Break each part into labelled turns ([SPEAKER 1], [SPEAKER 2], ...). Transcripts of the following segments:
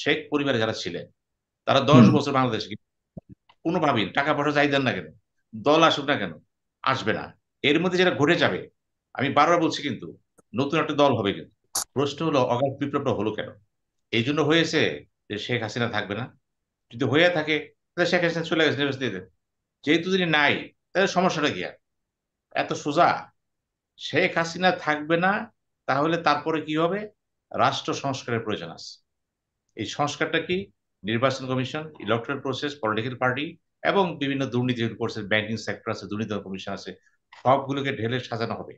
[SPEAKER 1] শেখ পরিবারে যারা ছিলেন তারা 10 বছর বাংলাদেশে কোনোভাবেই টাকা পয়সা চাই দেন না কেন, দল আসুক না কেন, আসবে না। এর মধ্যে যেটা ঘটে যাবে, আমি বারবার বলছি কিন্তু, নতুন একটা দল হবে কিন্তু। প্রশ্ন হলো অগাস্ট বিপ্লবটা হলো কেন? এই জন্য হয়েছে যে শেখ হাসিনা থাকবে না। যদি হয়ে থাকে তাহলে শেখ হাসিনা চলে গেছে নির্বাচন দিতে, যেহেতু তিনি নাই, তাহলে সমস্যাটা কি আর? এত সোজা। শেখ হাসিনা থাকবে না, তাহলে তারপরে কি হবে? রাষ্ট্র সংস্কারের প্রয়োজন আছে। এই সংস্কারটা কি? নির্বাচন commission, electoral process, political party এবং বিভিন্ন দুর্নীতি করছে, ব্যাংকিং সেক্টর আছে, দুর্নীতি কমিশন আছে, সবগুলোকে ঢেলে সাজানো হবে।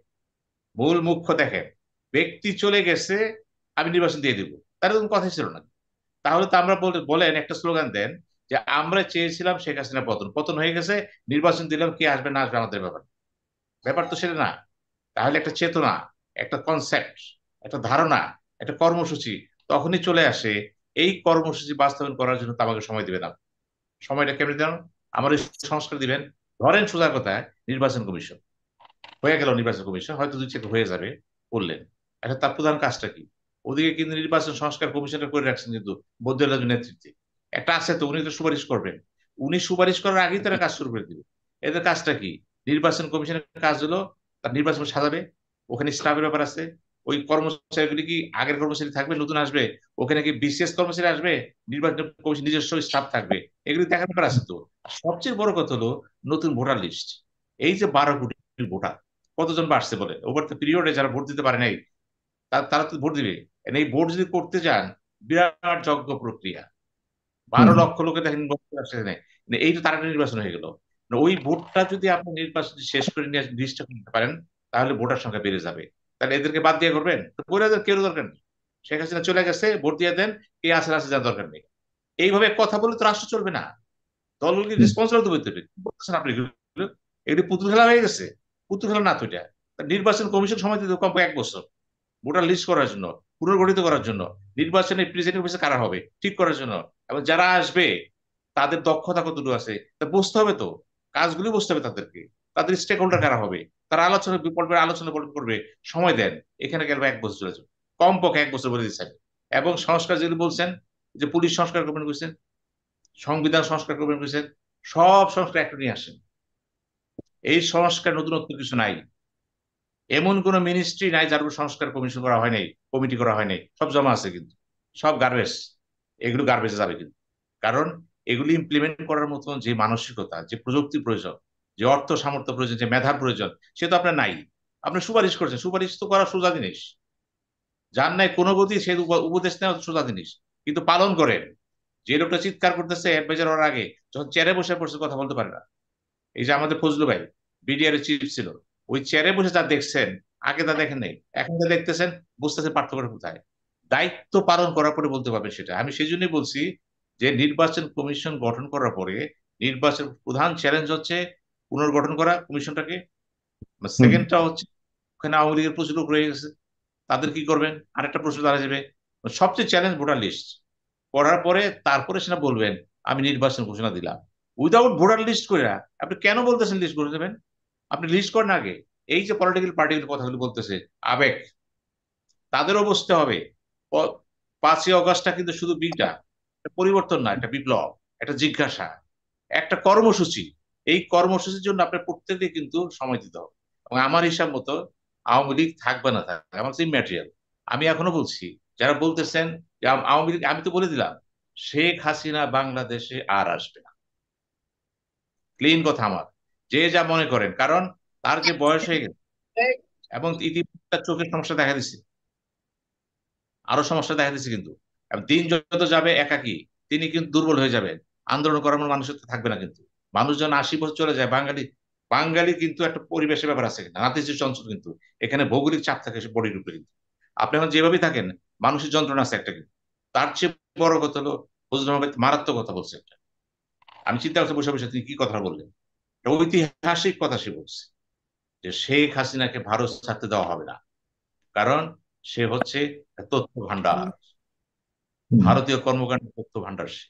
[SPEAKER 1] মূল মুখ্য দেখেন, ব্যক্তি চলে গেছে, আমি নির্বাচন দিয়ে দিব, তার কোনো কথাই ছিল না। তাহলে তো আমরা বলেন একটা স্লোগান দেন যে আমরা চেয়েছিলাম শেখ হাসিনা পতন, পতন হয়ে গেছে, নির্বাচন দিলাম, কে আসবে না আসবে আমাদের ব্যাপার। ব্যাপার তো সেটা না। তাহলে একটা চেতনা, একটা কনসেপ্ট, একটা ধারণা, একটা কর্মসূচি তখনই চলে আসে। এই কর্মসূচি বাস্তবায়ন করার জন্য তো আমাকে সময় দিবেন না। সময়টা কেমনি দেন? আমার এই সংস্কার দিবেন। ধরেন সোজা কথা, নির্বাচন কমিশন হয়ে গেল, নির্বাচন কমিশন হয়তো 2 চেক হয়ে যাবে, করলেন। এখন তার প্রধান কাজটা কি? ওদিকে কিন্তু নির্বাচন সংস্কার কমিশনটা করে রাখছেন কিন্তু বদ্দুল্লাহ নেতৃত্বে একটা আছে, তো উনি তো সুপারিশ করবেন। উনি সুপারিশ করার আগেই তারা কাজ শুরু করে দিবে। এদের কাজটা কি? নির্বাচন কমিশনের কাজ হলো তার নির্বাচন সাজাবে, ওখানে স্টাফের ব্যাপার আছে। ওই কর্মচারীগুলি কি আগের কর্মচারী থাকবে, নতুন আসবে? ওখানে কি বিসিএস কর্মচারী আসবে? নির্বাচন কমিশন নিজস্ব স্টাফ থাকবে? এগুলি দেখার ব্যাপার আছে তো। আর সবচেয়ে বড় কথা হলো নতুন ভোটার লিস্ট। এই যে 12 কোটি ভোটার, কতজন বাড়ছে বলে? ওভার দ্য পিরিয়ডে যারা ভোট দিতে পারে নাই, তারা তো ভোট দিবে। And এই ভোট যদি করতে যান, বিরাট যজ্ঞ প্রক্রিয়া। 12 লক্ষ লোকে দেখেন ভোট আসছে এখানে। এই তো তাড়াতাড়ি নির্বাচন হয়ে গেল। ওই ভোটটা যদি আপনি নির্বাচন শেষ করে নিয়ে লিস্টটা করতে পারেন, তাহলে ভোটার সংখ্যা বেড়ে যাবে। তাহলে এদেরকে বাদ দিয়ে করবেন তো? করে কেউ দরকার নেই। শেখ হাসিনা চলে গেছে, ভোট দিয়ে দেন, কে আসে আসে যার দরকার নেই। এইভাবে কথা বলে তো রাষ্ট্র চলবে না। দলগুলোকে রেসপন্সিবল তো বলতে হবে। কি বলতেছেন আপনি এগুলো? এগুলো পুতুল খেলা হয়ে গেছে। পুতুল খেলা না তো এটা। নির্বাচন কমিশন সময় দিতে কমপক্ষে 1 বছর ভোটার লিস্ট করার জন্য, পুনর্গঠিত করার জন্য, নির্বাচনে প্রেসিডেন্ট অফিসে কারা হবে ঠিক করার জন্য, এবং যারা আসবে তাদের দক্ষতা কতটুকু আছে তা বুঝতে হবে তো। কাজগুলি বুঝতে হবে তাদেরকে। তাদের স্টেক হোল্ডার কারা হবে, তারা আলোচনা পড়বে, আলোচনা করবে। সময় দেন। এখানে গেল 1 বছর চলে যাবে, কমপক্ষে 1 বছর বলে দিচ্ছেন। এবং সংস্কার যেগুলি বলছেন, যে পুলিশ সংস্কার করবেন কইছেন, সংবিধান সংস্কার করবেন কইছেন, সব সংস্কার একটা নিয়ে আসেন। এই সংস্কার নতুনত্ব কিছু নাই। এমন কোন মিনিস্ট্রি নাই যার উপর সংস্কার কমিশন করা হয় নাই, কমিটি করা হয় নাই, সব জমা আছে কিন্তু। সব গার্বেজ। এগুলো গার্বেজে যাবে কিন্তু। কারণ এগুলি ইমপ্লিমেন্ট করার মতন যে মানসিকতা, যে প্রযুক্তি প্রয়োজন, যে অর্থ সামর্থ্য প্রয়োজন, যে মেধার প্রয়োজন, সে তো আপনার নাই। আপনি সুপারিশ করছেন, সুপারিশ তো করা সোজা জিনিস। যার নাই কোনো গতি, সে উপদেশ নেওয়া সোজা জিনিস। কিন্তু পালন করেন। যে লোকটা চিৎকার করতেছে অ্যাডভাইজার হওয়ার আগে, যখন চেয়ারে বসে পড়ছে কথা বলতে পারে না। এই যে আমাদের ফজলু ভাই, বিডিআর এর চিফ ছিল, ওই চেয়ারে বসে যা দেখছেন, আগে তা দেখেন নাই, এখন যা দেখতেছেন, বুঝতেছেন পার্থক্য কোথায়। দায়িত্ব পালন করার পরে বলতে পারবে সেটা। আমি সেই জন্যই বলছি যে নির্বাচন কমিশন গঠন করার পরে নির্বাচন প্রধান চ্যালেঞ্জ হচ্ছে পুনর্গঠন করা কমিশনটাকে। সেকেন্ডটা হচ্ছে ওখানে আওয়ামী লীগের প্রচুর লোক রয়ে গেছে, তাদের কি করবেন? আরেকটা প্রশ্ন দাঁড়া যাবে। সবচেয়ে চ্যালেঞ্জ ভোটার লিস্ট করার পরে তারপরে সেটা বলবেন আমি নির্বাচন ঘোষণা দিলাম। উইদাউট ভোটার লিস্ট করে আপনি কেন বলতেছেন লিস্ট করে দেবেন? আপনি লিস্ট করেন আগে। এই যে পলিটিক্যাল পার্টিগুলোর কথাগুলো বলতেছে, আবেগ, তাদেরও বুঝতে হবে। 5ই অগস্টটা কিন্তু শুধু বিটা একটা পরিবর্তন না, একটা বিপ্লব, একটা জিজ্ঞাসা, একটা কর্মসূচি। এই কর্মসূচির জন্য আপনার প্রত্যেককে কিন্তু সময় দিতে হবে। এবং আমার হিসাব মতো আওয়ামী লীগ থাকবে না, থাকবে আমার ইম্যাটেরিয়াল। আমি এখনো বলছি, যারা বলতেছেন যে আওয়ামী লীগ, আমি তো বলে দিলাম শেখ হাসিনা বাংলাদেশে আর আসবে না। ক্লিন কথা আমার। যে যা মনে করেন, কারণ তার যে বয়স হয়ে গেছে এবং ইতিমধ্যে তার চোখের সমস্যা দেখা দিচ্ছে, আরো সমস্যা দেখা দিচ্ছে কিন্তু। এবং দিন যত যাবে একাকী তিনি কিন্তু দুর্বল হয়ে যাবেন। আন্দোলন করার মতো মানুষের তো থাকবে না কিন্তু। মানুষ যখন 80 বছর চলে যায়, বাঙালি, বাঙালি কিন্তু একটা পরিবেশের ব্যাপার আছে, নাতিশীতোষ্ণ অঞ্চল কিন্তু। এখানে ভৌগোলিক চাপ থাকে বডির উপরে কিন্তু। আপনি এখন যেভাবেই থাকেন, মানুষের যন্ত্রণা আছে একটা কিন্তু। তার চেয়ে বড় কথা হলো ফজলুল আহমেদ মারাত্মক কথা বলছে একটা। আমি চিন্তা করছি বসে বসে তিনি কি কথা বললেন। একটা ঐতিহাসিক কথা সে বলছে, যে শেখ হাসিনাকে ভারত ছাড়তে দেওয়া হবে না। কারণ সে হচ্ছে তথ্য ভান্ডার, ভারতীয় কর্মকাণ্ডের তথ্য ভান্ডার সে,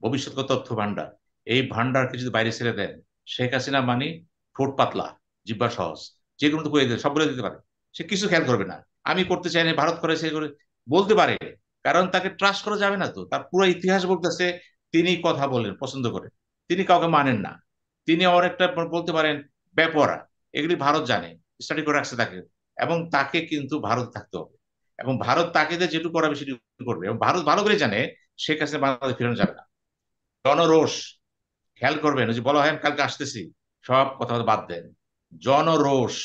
[SPEAKER 1] ভবিষ্যৎ তথ্য ভান্ডার। এই ভান্ডারকে যদি বাইরে ছেড়ে দেন, শেখ হাসিনা মানে ঠোঁট পাতলা, জিব্বা সহজ, যে কোনো তো করে দিতে, সব বলে দিতে পারে। সে কিছু খেয়াল করবে না। আমি করতে চাই না, ভারত করে, সে করে বলতে পারে। কারণ তাকে ট্রাস্ট করা যাবে না। তো তার পুরো ইতিহাস বলতেছে তিনি কথা বলেন পছন্দ করেন, তিনি কাউকে মানেন না, তিনি অনেকটা বলতে পারেন বেপরা। এগুলি ভারত জানে, স্টাডি করে রাখছে তাকে, এবং তাকে কিন্তু ভারত থাকতে হবে, এবং ভারত তাকে দিয়ে যেটুকু করা বেশি করবে, এবং ভারত ভালো করে জানে শেখ হাসিনা বাংলাদেশ ফেরানো যাবে না। জনরোষ, খেয়াল করবেন, ওই যে বলা হয় আমি কালকে আসতেছি, সব কথা বাদ দেন, জনরোষ,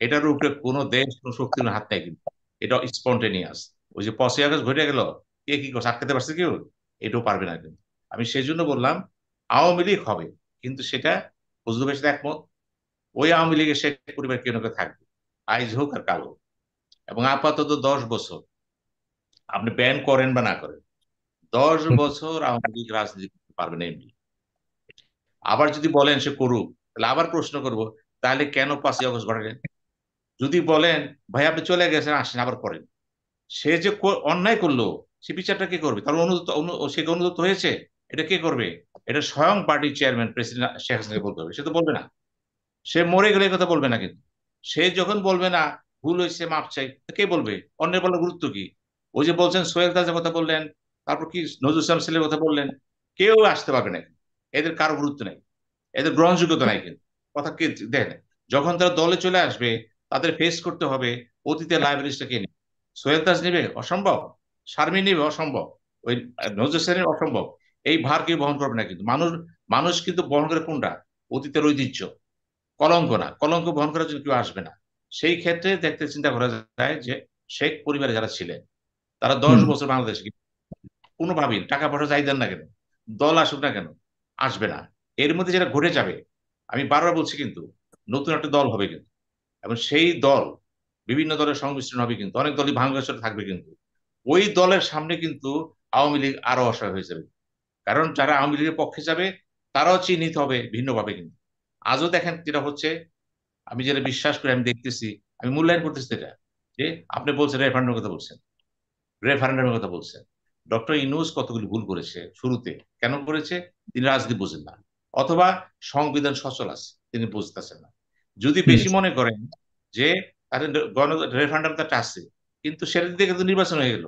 [SPEAKER 1] এটার উপরে কোনো দেশ কোনো শক্তির হাত নেই কিন্তু, এটা স্পন্টেনিয়াস। ওই যে 5ই আগস্ট ঘটে গেল, কে কি করছে আটকাতে পারছে কেউ? এটাও পারবে না কিন্তু। আমি সেই জন্য বললাম আওয়ামী লীগ হবে, কিন্তু সেটা ফজলুল ভাইয়ের সাথে একমত, ওই আওয়ামী লীগের শেখ পরিবার কেউ না কেউ থাকবে, আইজ হোক আর কাল হোক। এবং আপাতত 10 বছর আপনি ব্যান করেন বা না করেন, 10 বছর আওয়ামী লীগ রাজনীতি করতে পারবে না এমনি। আবার যদি বলেন সে করুক, তাহলে আবার প্রশ্ন করব, তাহলে কেন 5ই আগস্ট ঘটালেন? যদি বলেন ভাই আপনি চলে গেছেন আসেন আবার করেন, সে যে অন্যায় করলো, সে বিচারটা কে করবে? তার সে কি অনুদত্ত হয়েছে? এটা কে করবে? এটা স্বয়ং পার্টির চেয়ারম্যান প্রেসিডেন্ট শেখ হাসিনাকে বলতে হবে, সে তো বলবে না। সে মরে গেলে এই কথা বলবে না কিন্তু। সে যখন বলবে না ভুল হয়েছে মাপ চাই, তো কে বলবে? অন্যের বলার গুরুত্ব কি? ওই যে বলছেন সোহেল তাজের কথা বললেন, তারপর কি নজরুল ইসলাম সেলের কথা বললেন, কেউ আসতে পারবে না, এদের কারো গুরুত্ব নাই, এদের গ্রহণযোগ্যতা নাই কিন্তু। কথা কে দেখেন, যখন তারা দলে চলে আসবে তাদের ফেস করতে হবে অতীতের লাইব্রেরিজটা কে নেবে। সোহেল তাজ নেবে? অসম্ভব। শারমিন নেবে? অসম্ভব। ওই নজরুল সেনের? অসম্ভব। এই ভার কেউ বহন করবে না কিন্তু। মানুষ, মানুষ কিন্তু বহন করে কোনটা? অতীতের ঐতিহ্য, কলঙ্ক না। কলঙ্ক বহন করার জন্য কেউ আসবে না। সেই ক্ষেত্রে দেখতে চিন্তা করা যায় যে শেখ পরিবারে যারা ছিলেন তারা দশ
[SPEAKER 2] হুম।
[SPEAKER 1] বছর বাংলাদেশে কোনোভাবেই টাকা পয়সা চাই দেন না কেন, দল আসুক না কেন, আসবে না। এর মধ্যে যেটা ঘটে যাবে, আমি বারবার বলছি কিন্তু, নতুন একটা দল হবে কিন্তু, এবং সেই দল বিভিন্ন দলের সংমিশ্রণ হবে কিন্তু, অনেক দলই ভাঙচুর থাকবে কিন্তু। ওই দলের সামনে কিন্তু আওয়ামী লীগ আরো অসহায় হয়ে যাবে, কারণ যারা আওয়ামী লীগের পক্ষে যাবে তারাও চিহ্নিত হবে ভিন্নভাবে কিন্তু। আজও দেখেন যেটা হচ্ছে, আমি যেটা বিশ্বাস করি, আমি দেখতেছি, আমি মূল্যায়ন করতেছি এটা, যে আপনি বলছেন রেফারেন্ডামের কথা বলছেন, রেফারেন্ডামের কথা বলছেন, ডক্টর ইউনূস কতগুলি ভুল করেছে শুরুতে। কেন করেছে? তিনি রাজনীতি বুঝেন না, অথবা সংবিধান সচল আছে তিনি বুঝতেছেন না। যদি
[SPEAKER 2] হুম।
[SPEAKER 1] বেশি মনে করেন যে তাদের গণ রেফারেন্ডামটা আছে, কিন্তু সেটা দিকে কিন্তু নির্বাচন হয়ে গেল,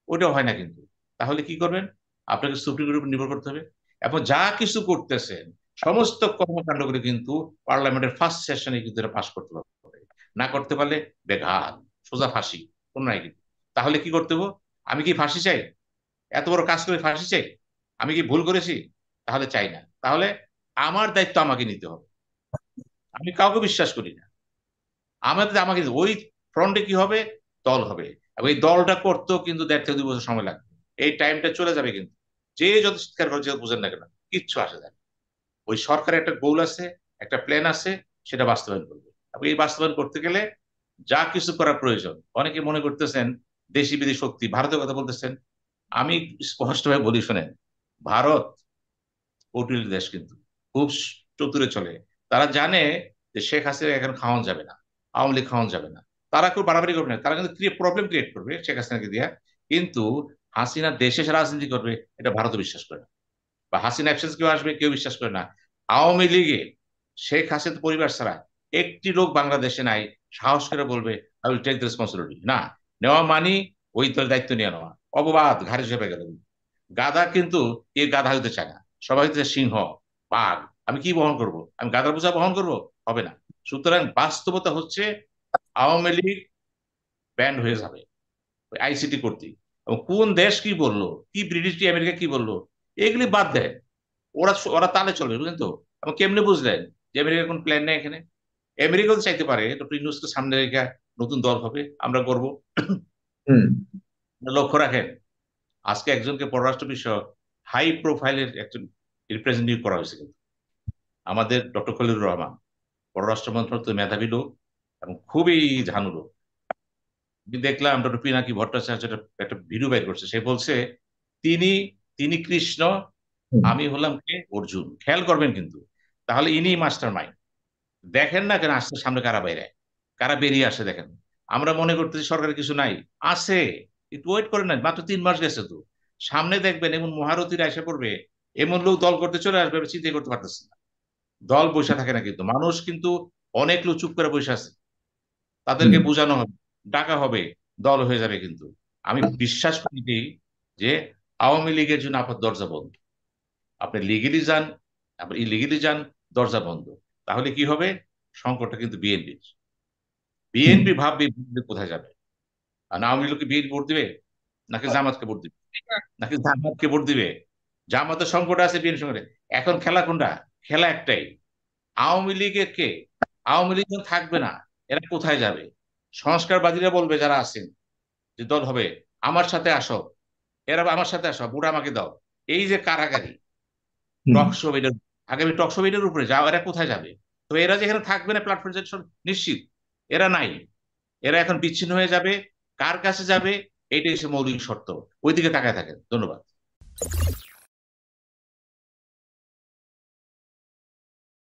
[SPEAKER 1] ওইটাও হয় না কিন্তু। তাহলে কি করবেন? আপনাকে সুপ্রিম কোর্টের উপর নির্ভর করতে হবে। এবং যা কিছু করতেছেন সমস্ত কর্মকাণ্ডগুলো কিন্তু পার্লামেন্টের ফার্স্ট সেশনে কিন্তু এটা পাশ করতে হবে, না করতে পারলে বেঘাত, সোজা ফাঁসি, কোন নাই কিন্তু। তাহলে কি করতে হবে? আমি কি ফাঁসি চাই? এত বড় কাজ করে ফাঁসি চাই? আমি কি ভুল করেছি? তাহলে চাই না। তাহলে আমার দায়িত্ব আমাকে নিতে হবে। আমি কাউকে বিশ্বাস করি না, আমাকে ওই ফ্রন্টে কি হবে? দল হবে, এবং এই দলটা করতেও কিন্তু 1.5 থেকে 2 বছর সময় লাগবে। এই টাইমটা চলে যাবে কিন্তু, যে যত চিৎকার করে যে বুঝেন না কেন, কিচ্ছু আসে যায় না। ওই সরকারের একটা গোল আছে, একটা প্ল্যান আছে, সেটা বাস্তবায়ন করবে। এবং এই বাস্তবায়ন করতে গেলে যা কিছু করা প্রয়োজন, অনেকে মনে করতেছেন দেশি বিদেশি শক্তি, ভারতের কথা বলতেছেন, আমি স্পষ্টভাবে বলি শোনেন, ভারত কৌটিল্য দেশ কিন্তু, খুব চতুরে চলে। তারা জানে যে শেখ হাসিনা এখন খাওয়ানো যাবে না, আওয়ামী লীগ খাওয়ানো যাবে না। তারা খুব বাড়াবাড়ি করবে না, তারা কিন্তু প্রবলেম ক্রিয়েট করবে শেখ হাসিনাকে দিয়া, কিন্তু হাসিনা দেশে এসে রাজনীতি করবে এটা ভারত বিশ্বাস করে না, বা হাসিনা অ্যাবসেন্স কেউ আসবে কেউ বিশ্বাস করে না। আওয়ামী লীগে শেখ হাসিনা পরিবার ছাড়া একটি লোক বাংলাদেশে নাই সাহস করে বলবে I will take the responsibility. না, নেওয়া মানি ওই দলের দায়িত্ব নিয়ে নেওয়া, অপবাদ ঘাড়ে চেপে গেল। গাধা কিন্তু এ গাধা হইতে চায় না, সবাই হচ্ছে সিংহ, বাঘ। আমি কি বহন করব? আমি গাধার বোঝা বহন করব? হবে না। সুতরাং বাস্তবতা হচ্ছে আওয়ামী লীগ ব্যান্ড হয়ে যাবে আইসিটি করতে। এবং কোন দেশ কি বললো, কি ব্রিটিশ কি আমেরিকা কি বললো, এগুলি বাদ দেয়, ওরা ওরা তালে চলবে, বুঝলেন তো? এবং কেমনে বুঝলেন যে আমেরিকার কোন প্ল্যান নেই এখানে? আমেরিকাও তো চাইতে পারে ডক্টর ইউনূসকে সামনে রেখে নতুন দল হবে, আমরা করব।
[SPEAKER 2] হুম।
[SPEAKER 1] লক্ষ্য রাখেন, আজকে একজনকে পররাষ্ট্র বিষয়ক হাই প্রোফাইলের একজন রিপ্রেজেন্টেটিভ করা হয়েছে কিন্তু, আমাদের ডক্টর খলিলুর রহমান, পররাষ্ট্র মন্ত্রণালয় মেধাবী লোক এবং খুবই ঝানু লোক। আমি দেখলাম ডক্টর পিনাকি ভট্টাচার্য একটা ভিডিও বের করছে, সে বলছে তিনি তিনি কৃষ্ণ,
[SPEAKER 2] হুম।
[SPEAKER 1] আমি হলাম কে? অর্জুন। খেয়াল করবেন কিন্তু, তাহলে ইনি মাস্টার মাইন্ড। দেখেন না কেন আসছে সামনে কারা বাইরে, কারা বেরিয়ে আসে দেখেন। আমরা মনে করতেছি সরকারের কিছু নাই, আছে। একটু ওয়েট করেন না, মাত্র 3 মাস গেছে তো। সামনে দেখবেন এমন মহারথীরা এসে পড়বে, এমন লোক দল করতে চলে আসবে, আমি চিন্তাই করতে পারতেছি না। দল বসে থাকে না কিন্তু, মানুষ কিন্তু অনেক লোক চুপ করে বসে আছে,
[SPEAKER 2] হুম।
[SPEAKER 1] তাদেরকে বোঝানো হবে, ডাকা হবে, দল হয়ে যাবে কিন্তু। আমি বিশ্বাস করি যে আওয়ামী লীগের জন্য আপনার দরজা বন্ধ। আপনি লিগেলি যান, আপনি ইলিগেলি যান, দরজা বন্ধ। তাহলে কি হবে? সংকটটা কিন্তু বিএনপির।
[SPEAKER 2] হুম
[SPEAKER 1] বিএনপি ভাববে BNP কোথায় যাবে। আর আওয়ামী লীগকে বিএনপি ভোট দিবে, নাকি জামাতকে ভোট দিবে, নাকি জামাতকে ভোট দিবে? জামাতের সংকট আছে, বিএনপি সংকট আছে। এখন খেলা কোনটা? খেলা একটাই, আওয়ামী লীগের কে, আওয়ামী লীগ যখন থাকবে না, এরা কোথায় যাবে? সংস্কারবাদীরা বলবে, যারা আছেন যে দল হবে, আমার সাথে আসো, এরা আমার সাথে আসো, ভোট আমাকে দাও। এই যে কারাগারি
[SPEAKER 2] হুম
[SPEAKER 1] টকশো এটার, আগামী টকশো এটার উপরে যাও, এরা কোথায় যাবে? তো এরা যেখানে থাকবে না প্ল্যাটফর্ম নিশ্চিত, এরা নাই, এরা এখন বিচ্ছিন্ন হয়ে যাবে। কার কাছে যাবে? এটাই হচ্ছে মৌলিক শর্ত। ওইদিকে তাকায় থাকেন। ধন্যবাদ।